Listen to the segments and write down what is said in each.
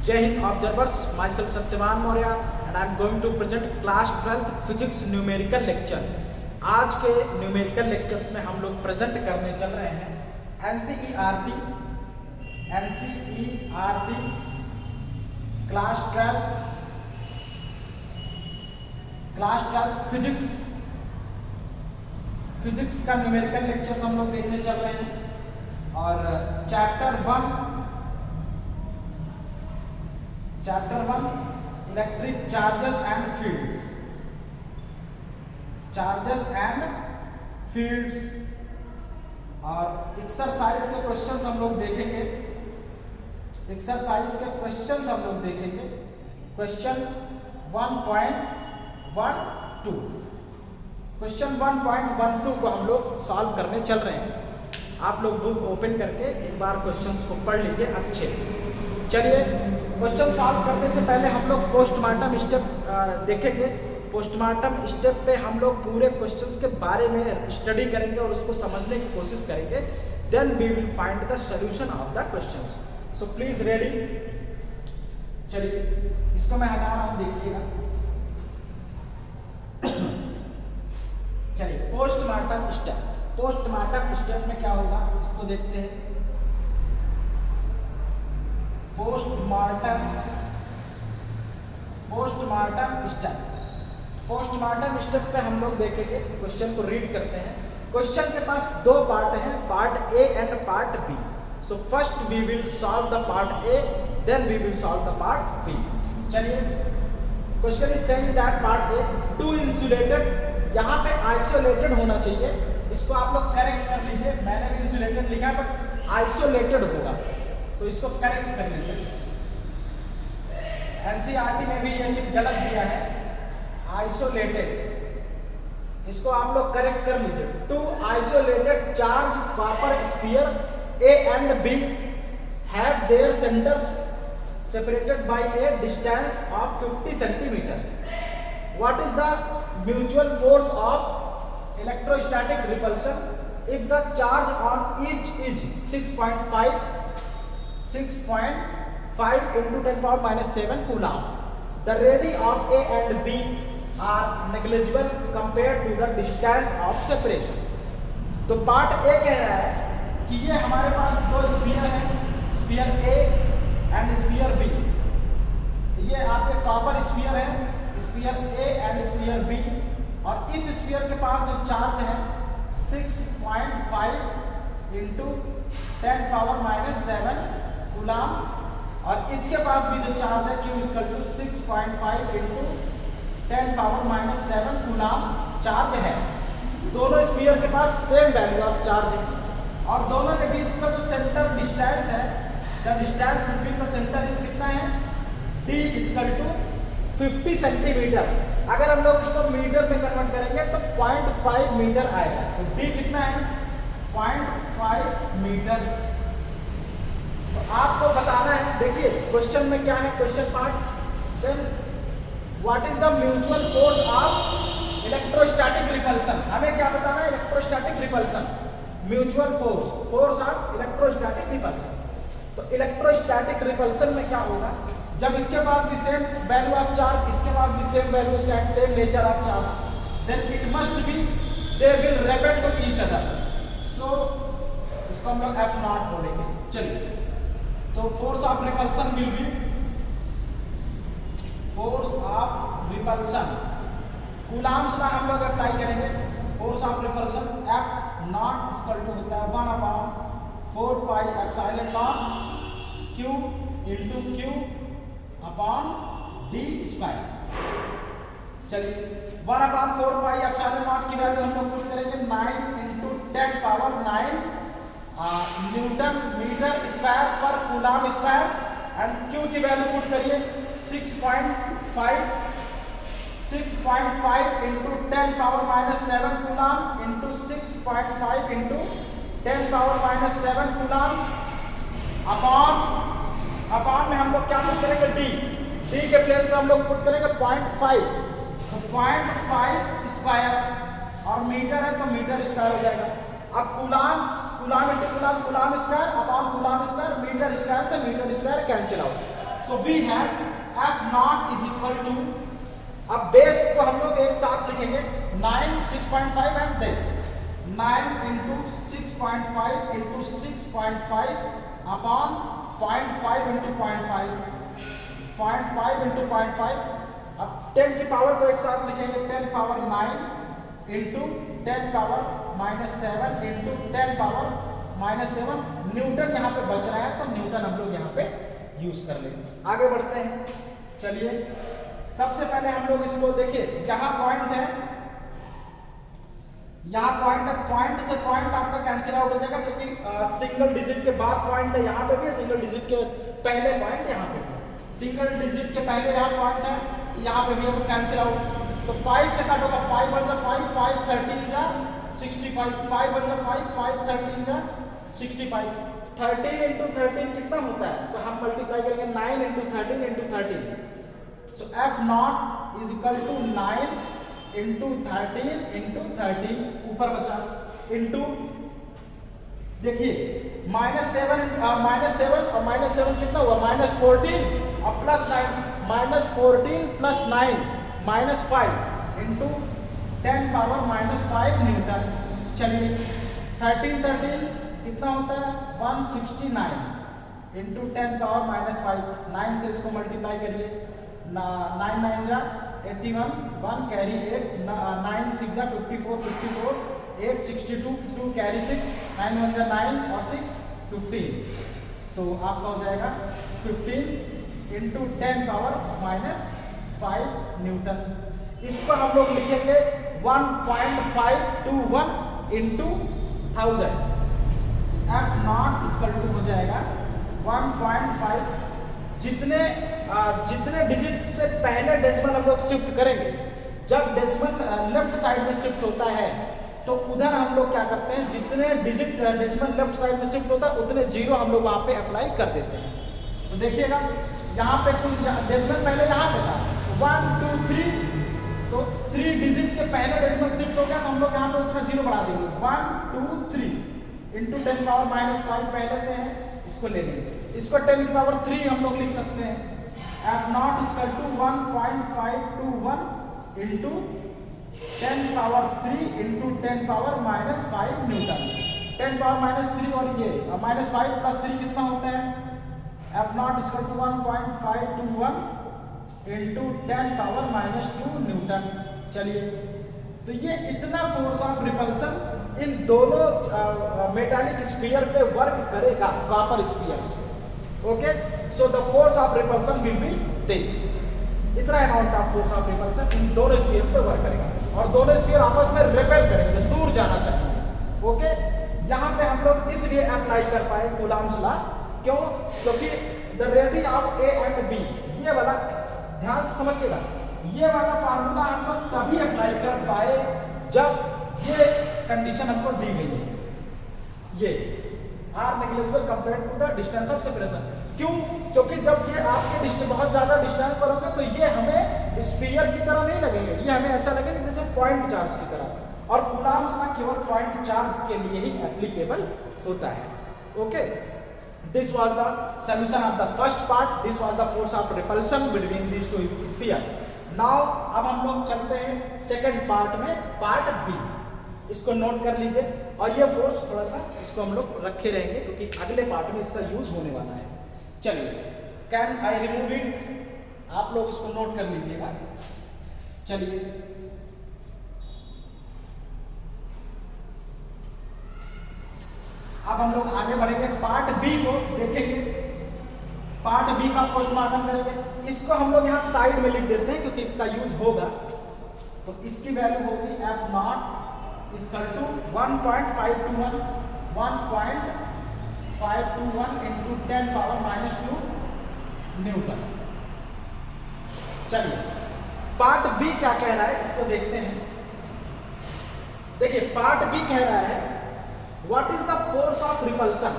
जय Hind observers, myself Satyavan Maurya and I am going to present class 12th physics numerical lecture. आज के numerical lectures में हम लोग प्रेजेंट करने चल रहे हैं एनसीईआरटी क्लास 12th फिजिक्स का न्यूमेरिकल लेक्चर्स हम लोग देखने चल रहे हैं। और chapter one electric charges and fields और एक्सरसाइज के क्वेश्चंस हम लोग देखेंगे। क्वेश्चन 1.12 को हम लोग सॉल्व करने चल रहे हैं। आप लोग बुक ओपन करके एक बार क्वेश्चंस को पढ़ लीजिए अच्छे से। चलिए, क्वेश्चन सॉल्व करने से पहले हम लोग पोस्टमार्टम स्टेप देखेंगे। पोस्टमार्टम स्टेप पे हम लोग पूरे क्वेश्चंस के बारे में स्टडी करेंगे और उसको समझने की कोशिश करेंगे। Then we will find the solution of the questions. So please ready. चलिए, इसको मैं हटा रहा हूं, देखिएगा। चलिए, पोस्टमार्टम स्टेप में क्या होगा इसको देखते हैं। पोस्टमार्टम स्टेप पे हम लोग देखेंगे। क्वेश्चन को रीड करते हैं। क्वेश्चन के पास दो पार्ट हैं, part A and part B. So first we will solve the part A, then we will solve the part B. चलिए, question is saying that part A two insulated, यहाँ पे isolated होना चाहिए, इसको आप लोग करेक्ट कर लीजिए। मैंने भी इंसुलेटेड लिखा बट आइसोलेटेड होगा, तो इसको करेक्ट कर लीजिए। एनसीईआरटी में भी ये चीज गलत दिया है, आइसोलेटेड, इसको आप लोग करेक्ट कर लीजिए। Two isolated charge copper sphere A and B have their centres separated by a distance of 50 centimeter. What is the mutual force of electrostatic repulsion if the charge on each is 6.5 into 10 power minus 7 coulomb? The radii of A and B are negligible compared to the distance of separation. तो part A कह रहा है कि ये हमारे पास दो sphere है, sphere A and sphere B. ये आपके कॉपर स्फीयर है, sphere A and sphere B, और इस स्फीयर के पास जो चार्ज है 6.5 इंटू 10 पावर माइनस 7 कूलाम, और इसके पास भी जो चार्ज है Q equal to 6.5 into 10 power minus 7 coulomb charge है। दोनों स्फीयर के पास सेम वैल्यू ऑफ चार्ज है, और दोनों के बीच का जो सेंटर डिस्टेंस है, the distance between the centre is कितना है, D इक्वल टू 50 सेंटीमीटर। अगर हम लोग इसको मीटर में कन्वर्ट करेंगे तो 0.5 मीटर आएगा। तो D कितना है, 0.5 मीटर। तो आपको बताना है, देखिए क्वेश्चन में क्या है, question part, then what is the mutual force of electrostatic repulsion. हमें क्या बताना है, electrostatic repulsion, mutual force of electrostatic repulsion. तो इलेक्ट्रोस्टैटिक रिपल्सन में क्या होगा, जब इसके पास भी सेम वैल्यू ऑफ चार्ज, इसके पास भी same value, same nature of charge, then it must be they will repel to each other. So इसको हम लोग F0 बोलेंगे। चलिए, तो force of repulsion will be, force of repulsion Coulomb's में हम लोग अप्लाई करेंगे। Force of repulsion F0 equal to होता है 1/4 pi epsilon not Q into Q upon D square. चलिए, 1/4 पाई एप्सिलॉन नॉट की वैल्यू हम लोग पुट करेंगे 9 into 10 power 9 newton metre square पर कूलाम स्क्वायर, एंड Q की वैल्यू पुट करिए 6.5 into 10 power minus 7 coulomb into 6.5 into 10 power minus 7 coulomb upon में हम लोग क्या पुट करेंगे, D के प्लेस में हम लोग पुट करेंगे 0.5, तो 0.5 स्क्वायर, और मीटर है तो मीटर स्क्वायर हो जाएगा। अब coulomb into coulomb square upon coulomb square, meter square से meter square cancel out. So we have F not is equal to, अब बेस को हम लोग एक साथ लिखेंगे 9 6.5 and this 9 into 6.5 into 6.5 upon 0.5 into 0.5 0.5 into 0.5। अब 10 की पावर को एक साथ लिखेंगे 10 power 9 into 10 power -7 into 10 power -7। Newton यहाँ पे बच रहा है तो न्यूटन हम लोग यहाँ पे यूज कर लेंगे। आगे बढ़ते हैं, चलिए सबसे पहले हम लोग इसको देखिए, जहां पॉइंट है यहाँ पॉइंट है, पॉइंट से पॉइंट आपका कैंसिल आउट हो जाएगा क्योंकि सिंगल डिजिट के बाद पॉइंट है, यहाँ पे भी सिंगल डिजिट के पहले पॉइंट यहाँ पे भी, सिंगल डिजिट के पहले यहाँ पॉइंट है, यहाँ पे भी है तो कैंसिल आउट। तो 5 से कट होगा, 5 1 जा 5 5 13 जा 65, 5 1 जा 5 5 13 जा 65। 13 into 13 कितना होता है, तो हम मल्टीप्लाई करेंगे 9 into 13 into 13। So F not is equal to 9 into 13 into 13 ऊपर बचा इंटू, देखिए -7 और -7 कितना हुआ, -14 और +9, -14 + 9 -5 इंटू 10 पावर -5 न्यूटन। चलिए 13 कितना होता है 169 इंटू 10 पावर -5, 9 से इसको मल्टीप्लाई करिए, 9 9 जा 81, 1 कैरी 8, 9 6 जा 54 54, 8 62, 2 कैरी 6, 9 1 जा 9 और 6 15। तो आपका हो जाएगा 15 इंटू 10 पावर -5 न्यूटन। इसको हम लोग लिखेंगे 1.521 into 1000। F not equal to हो जाएगा 1.5, जितने डिजिट से पहले डेसिमल हम लोग शिफ्ट करेंगे, जब डेसिमल लेफ्ट साइड में शिफ्ट होता है तो उधर हम लोग क्या करते हैं, जितने डिजिट डेसिमल लेफ्ट साइड में शिफ्ट होता है उतने जीरो हम लोग वहां पे अप्लाई कर देते हैं। तो देखिएगा यहाँ पे कुल डेसिमल पहले यहाँ पे था 1 2 3, तो 3 डिजिट के पहले डेसिमल शिफ्ट हो गया तो हम लोग यहाँ पे उतना जीरो बढ़ा देंगे, 1 2 3 इंटू 10 पावर -5 पहले से है, इसको ले लेंगे, इसको 10 की पावर 3 हम लोग लिख सकते हैं। F not equal to 1.521 into 10 power 3 into 10 power -5 newton. 10 power -3 और ये -5 + 3 कितना होता है, F not equal to 1.521 into 10 power -2 newton. चलिए तो ये इतना फोर्स ऑफ रिपल्सन इन दोनों मेटालिक स्फीयर पे वर्क करेगा, copper spheres. Okay, so the force of repulsion will be this, इतना amount of force of repulsion इन दोनों स्फीयर्स पे वर्क करेगा और दोनों स्फीयर आपस में रिपेल करेंगे, दूर जाना चाहिए। ओके, यहाँ पे हम लोग इसलिए अप्लाई कर पाए कूलॉम्स लॉ, क्यों, क्योंकि the radii of A and B, ये वाला ध्यान से समझिएगा, ये वाला फार्मूला हम लोग तभी अप्लाई कर पाए जब ये कंडीशन हमको दी गई है, ये are negligible compared to the distance of separation. क्यों, क्योंकि जब ये आपके बहुत ज्यादा डिस्टेंस पर होंगे तो ये हमें स्फीयर की तरह नहीं लगेंगे, ये हमें ऐसा लगेगा जैसे पॉइंट चार्ज की तरह, और कूलॉम्स ना केवल पॉइंट चार्ज के लिए ही एप्लीकेबल होता है। Okay, this was the solution of the first part, this was the force of repulsion between these two sphere. Now अब हम लोग चलते हैं सेकंड पार्ट में, पार्ट बी, इसको नोट कर लीजिए, और ये फोर्स थोड़ा सा इसको हम लोग रखे रहेंगे क्योंकि अगले पार्ट में इसका यूज होने वाला है। चलिए, कैन आई रिमूव इट, आप लोग इसको नोट कर लीजिएगा। चलिए अब हम लोग आगे बढ़ेंगे, पार्ट बी को देखेंगे, पार्ट बी का पोस्टमार्टम करेंगे। इसको हम लोग यहाँ साइड में लिख देते हैं क्योंकि इसका यूज होगा, तो इसकी वैल्यू होगी F not equal to 1.521 into 10 power -2 newton. चलिए पार्ट बी क्या कह रहा है इसको देखते हैं। देखिए पार्ट बी कह रहा है what is the force of repulsion,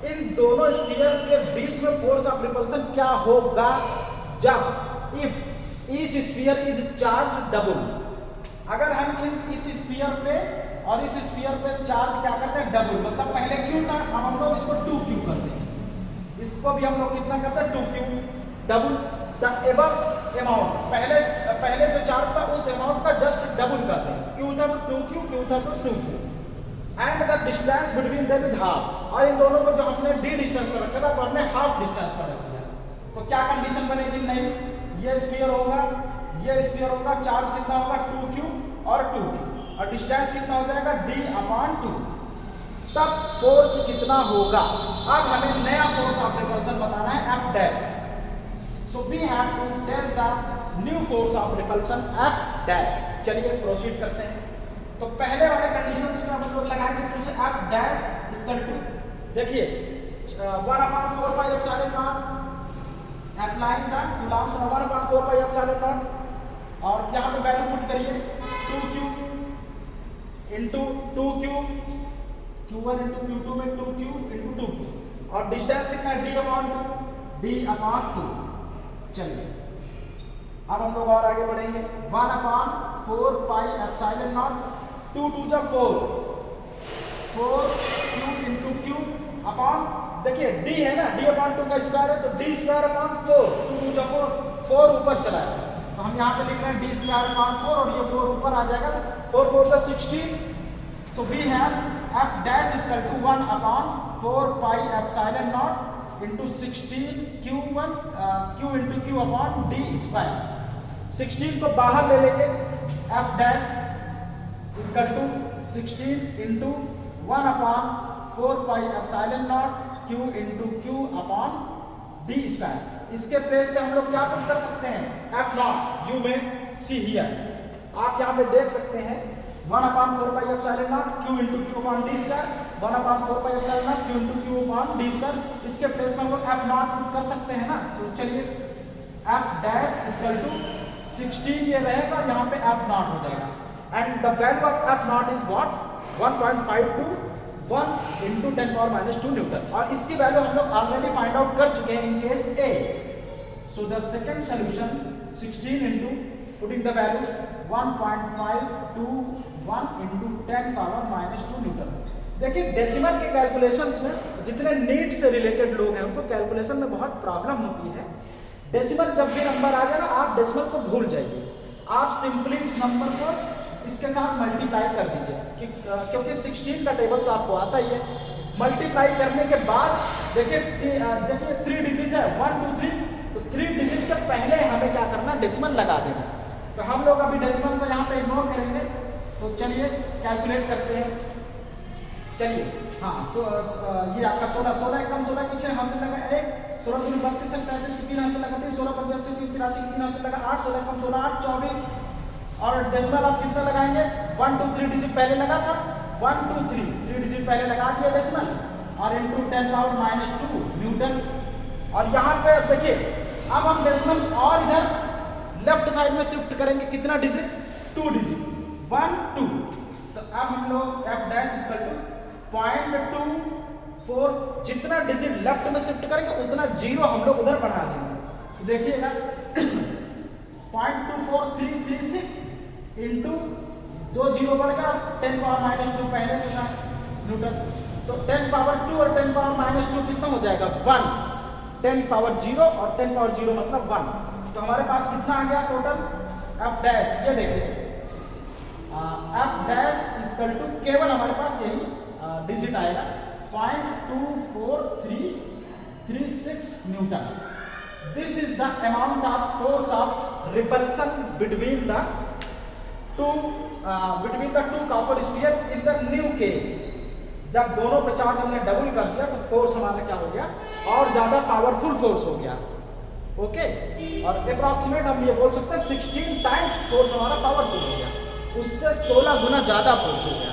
इन दोनों स्फीयर के बीच में फोर्स ऑफ रिपल्सन क्या होगा जब if each sphere is charge double. अगर हम इस स्फीयर पे और इस स्फीयर पे चार्ज क्या करते हैं डबल, मतलब पहले क्यू था, अब हम लोग इसको 2Q करते हैं, इसको भी हम लोग कितना करते हैं 2Q। Double the above amount, पहले जो चार्ज था उस अमाउंट का जस्ट डबल कर दें। क्यू था तो 2q, क्यू था तो 2q, and the distance between them is half. और इन दोनों को जो हमने d डिस्टेंस पर रखा था तो हमने हाफ डिस्टेंस पर रख दिया। तो क्या कंडीशन बनेगी? नहीं, ये स्फीयर होगा, ये स्फीयर होगा, चार्ज कितना होगा 2q और 2q, और डिस्टेंस कितना हो जाएगा d/2। तब फोर्स कितना होगा? अब हमें नया फोर्स ऑफ रिपल्शन बताना है F dash. So we have to tell the new force of repulsion F dash. चलिए प्रोसीड करते हैं। तो पहले वाले कंडीशंस में हम लोग लगाएंगे फिर से F डैश इक्वल टू, देखिए 1/4 pi epsilon not applying the Coulomb's 1/4 pi epsilon not, और यहाँ पे वैल्यू पुट करिए 2q into 2q, q1 into q2 में 2q इंटू 2q, और डिस्टेंस कितना है d/2। चलिए अब हम लोग और आगे बढ़ेंगे। 1/4 पाई एप्सिलॉन नॉट, 2 2 जा 4, 4q इंटू q अपॉन, देखिए d है ना, d/2 का स्क्वायर है तो d²/4, 2 2 जा 4 ऊपर चला है तो हम यहाँ पे लिख रहे हैं d²/4 और ये 4 ऊपर आ जाएगा तो 4 4 जा 16। So we have F dash equal to 1/4 pi epsilon not into 16 q1 q into q upon d²। 16 को बाहर ले लेंगे, F dash equal to 16 into 1/4 pi epsilon not q into q upon d²। इसके प्लेस पे हम लोग क्या put कर सकते हैं? F नॉट, यू में सी हियर, आप यहाँ पे देख सकते हैं 1/4 pi epsilon not q into q upon d², 1/4 pi epsilon not q into q upon d²। इसके प्लेस में हम लोग F नॉट पुट कर सकते हैं ना। तो चलिए F डैश इक्वल टू 16 ये रहेगा, यहाँ पे F नॉट हो जाएगा, and the value of F not is what? 1.521 into 10⁻² Newton, और इसकी वैल्यू हम लोग ऑलरेडी फाइंड आउट कर चुके हैं in case A। So the second solution 16 into putting the value 1.521 into 10⁻² Newton. देखिए डेसिमल के कैलकुलेशंस में जितने नीट से रिलेटेड लोग हैं उनको कैलकुलेशन में बहुत प्रॉब्लम होती है। डेसिमल जब भी नंबर आ जाए ना, आप डेसिमल को भूल जाइए, आप सिंपली इस नंबर को इसके साथ मल्टीप्लाई कर दीजिए क्योंकि 16 का टेबल तो आपको आता ही है। मल्टीप्लाई करने के बाद देखिए 3 डिजिट है 1 2 3, तो 3 डिजिट के पहले हमें क्या करना? डेसिमल लगा देना। तो हम लोग अभी डेसिमल को यहाँ पे इग्नोर करेंगे। तो चलिए कैलकुलेट करते हैं। चलिए हाँ, ये आपका 16 कम 16 के 6 हासिल लगा 1, 16 दूनी 32 37 की 3 हासिल लगा 3, 16 85 की 83 की 3 हासिल लगा 8, 16 कम 16 8 24, और डेसिमल आप कितना लगाएंगे? 1 2 3 डिजिट पहले लगा था, 1 2 3 डिजिट पहले लगा दिया डेसिमल, और इंटू 10⁻² न्यूटन। और यहाँ पे देखिए अब हम डेसिमल और इधर लेफ्ट साइड में शिफ्ट करेंगे, कितना डिजिट? 2 डिजिट 1 2। तो अब हम लोग F डैश इक्वल टू 0.24, जितना डिजिट लेफ्ट में शिफ्ट करेंगे उतना जीरो हम लोग उधर बढ़ा देंगे। तो देखिएगा 0.24336 इंटू 2 जीरो बढ़ गया, 10⁻² पहले से था न्यूटन, तो 10⁻² और 10⁻² कितना हो जाएगा? 1। 10⁻0 और 10⁻0 मतलब 1। तो हमारे पास कितना आ गया टोटल? F डैश, ये देखिए F डैश इक्वल टू केवल हमारे पास यही डिजिट आएगा 0.24336 Newton. This is the amount of force of repulsion between the two copper sphere in the new case. जब दोनों पे चार्ज हमने डबल कर दिया तो फोर्स हमारा क्या हो गया? और ज्यादा पावरफुल फोर्स हो गया। ओके, और अप्रॉक्सीमेट हम ये बोल सकते हैं 16 टाइम्स फोर्स हमारा पावरफुल हो गया, उससे 16 गुना ज्यादा फोर्स हो गया।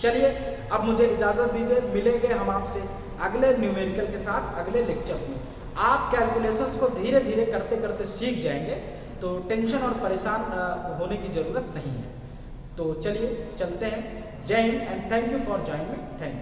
चलिए अब मुझे इजाजत दीजिए, मिलेंगे हम आपसे अगले न्यूमेरिकल के साथ अगले लेक्चर्स में। आप कैलकुलेशंस को धीरे धीरे करते करते सीख जाएंगे, तो टेंशन और परेशान होने की जरूरत नहीं है। तो चलिए चलते हैं। जय Hind and thank you for joining me. Thank you.